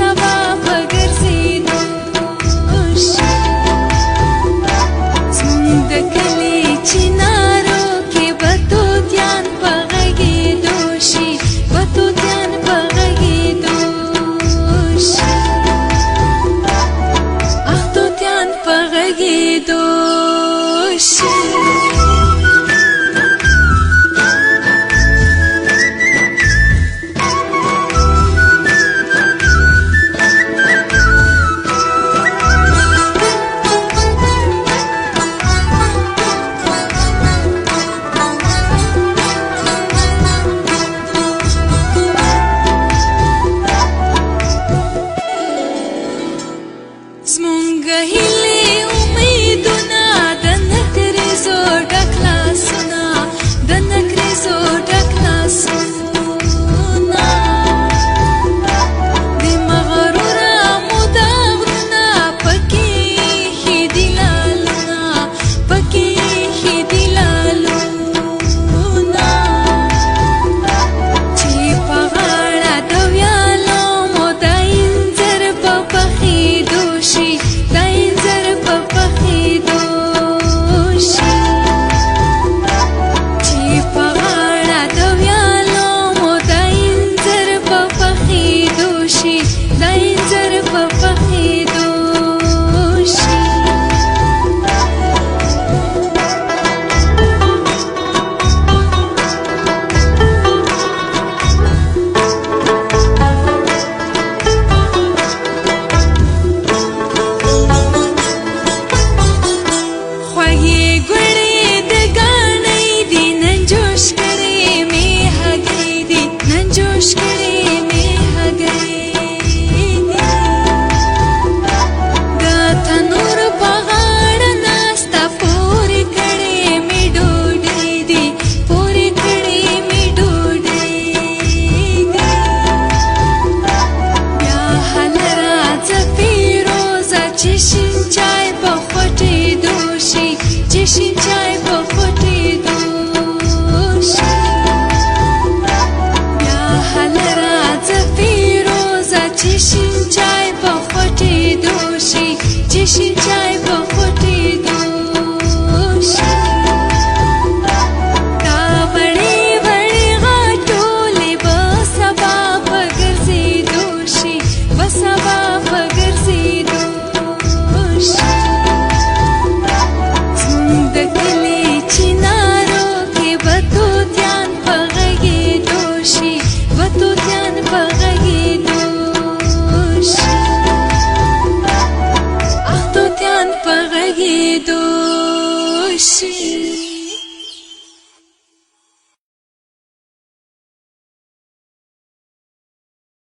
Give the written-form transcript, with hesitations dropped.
سبا پګرځېدو شي زموږ د کلي چنارو کې به توتیان په غږېدو شي به توتیان په غږېدو شي اخ توتیان په غږېدو شي زمونږ هیلې امیدونه د نکریزو ډک لاسونه د نکریزو ډک لاسونه د مغروره موده غرونه پکې ایښي دي لالونه پکې ایښي دي لالونه چې په غاړه د ویالو مو د انځر په پخېدو شي د انځر په پخېدو شي چې په غاړه د ویالو مو د انځر په پخېدو شي د انځر په پخېدو شي خوږې ګوړې د ګاڼې دي نن جوش کړې مې هګۍ دي نن جوش کړې مې هګۍ دي د تنور په غاړه ناسته پورې کړې مې ډوډۍ دي پورې کړې مې ډوډۍ دي بیا هله راځه فیروزه چې شین چای په خوټېدو شي چې شین چای په خوټېدو شي بیا هله راځه فیروزه چې شین چای په خوټېدو شي چې شین چای په خوټېدو شي دا وړې وړې غاټولې به سبا پګرځېدو شي به سبا پګرځېدو شي زموږ د کلي چنارو کې به توتیان په غږېدو شي به توتیان په غږېدو شي اخ توتیان په غږېدو شي